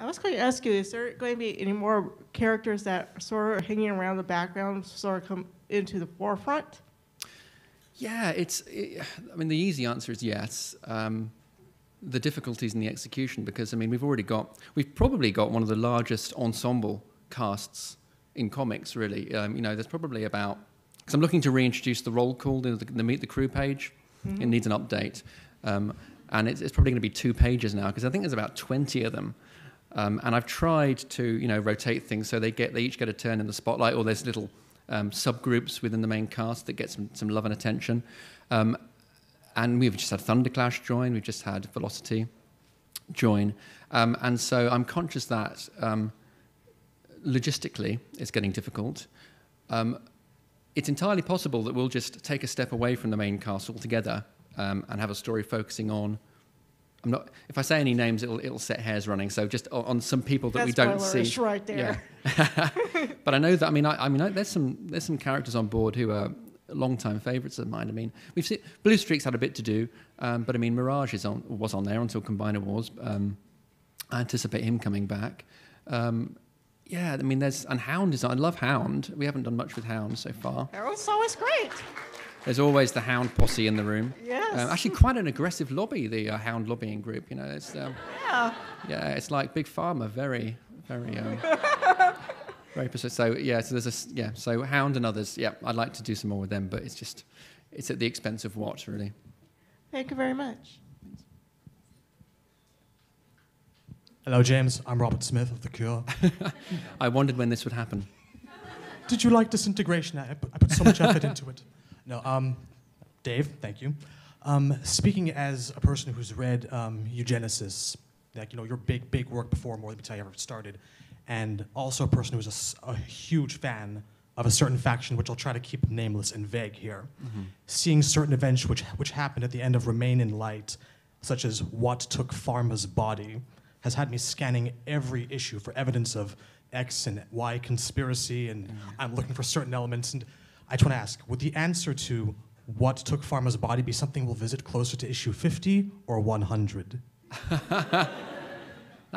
was going to ask you, is there going to be any more characters that sort of hanging around the background sort of come into the forefront? Yeah, I mean, the easy answer is yes. The difficulties in the execution, because, I mean, we've probably got one of the largest ensemble casts in comics, really. There's probably about, because I'm looking to reintroduce the roll call, the Meet the Crew page. Mm-hmm. It needs an update. And it's probably going to be 2 pages now, because I think there's about 20 of them. And I've tried to, rotate things so they each get a turn in the spotlight, or there's little subgroups within the main cast that get some love and attention. And we've just had Thunderclash join, we've just had Velocity join. And so I'm conscious that logistically it's getting difficult. It's entirely possible that we'll just take a step away from the main cast altogether and have a story focusing on, if I say any names, it'll set hairs running. So just on some people that we don't see. That's right there. Yeah. But I know that. I mean, there's some characters on board who are long-time favourites of mine. I mean, we've seen Blue Streak's had a bit to do, but I mean, Mirage was on there until Combiner Wars. I anticipate him coming back. Yeah, I mean, and Hound I love Hound. We haven't done much with Hound so far. It's always great. There's always the Hound posse in the room. Yes. Actually, quite an aggressive lobby, the Hound lobbying group. It's yeah. Yeah, it's like Big Pharma, very, very, very precise. So yeah, so Hound and others. Yeah, I'd like to do some more with them, but it's at the expense of what, really. Thank you very much. Hello, James. I'm Robert Smith of The Cure. I wondered when this would happen. Did you like Disintegration? I put so much effort into it. No, Dave, thank you. Speaking as a person who's read Eugenesis, like, your big work before More Than I ever started, and also a person who's a huge fan of a certain faction, which I'll try to keep nameless and vague here. Mm-hmm. Seeing certain events which happened at the end of Remain in Light, such as what took Pharma's body, has had me scanning every issue for evidence of X and Y conspiracy, and I'm looking for certain elements. And I just want to ask, would the answer to what took Pharma's body be something we'll visit closer to issue 50 or 100? That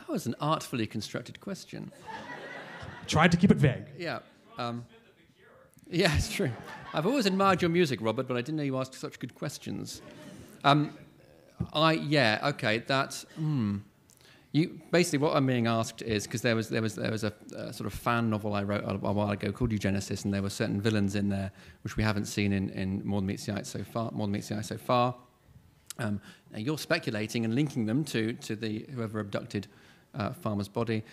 was an artfully constructed question. Tried to keep it vague. Yeah. Yeah, it's true. I've always admired your music, Robert, but I didn't know you asked such good questions. Basically, what I'm being asked is, because there was a sort of fan novel I wrote a while ago called Eugenesis, and there were certain villains in there which we haven't seen in More Than Meets the Eye so far. Now you're speculating and linking them to the whoever abducted Pharma's body.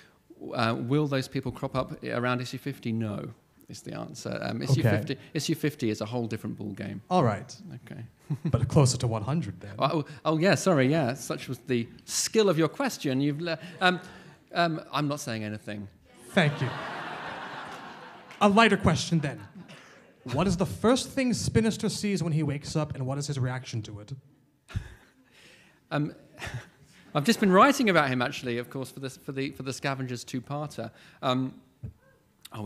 Will those people crop up around issue 50? No, is the answer. Issue 50 is a whole different ball game. All right. Okay. But closer to 100 then. Oh yeah, sorry, yeah. Such was the skill of your question. I'm not saying anything. Thank you. A lighter question then. What is the first thing Spinister sees when he wakes up, and what is his reaction to it? I've just been writing about him, actually, of course, for the Scavengers 2-parter.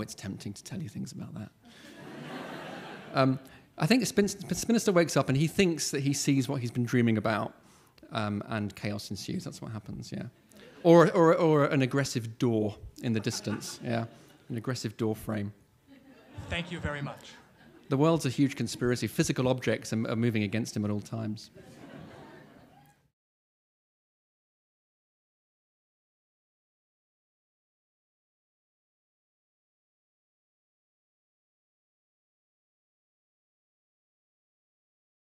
It's tempting to tell you things about that. I think Spinister wakes up and he thinks that he sees what he's been dreaming about, and chaos ensues. That's what happens, yeah. Or an aggressive door in the distance, yeah, an aggressive door frame. Thank you very much. The world's a huge conspiracy. Physical objects are moving against him at all times.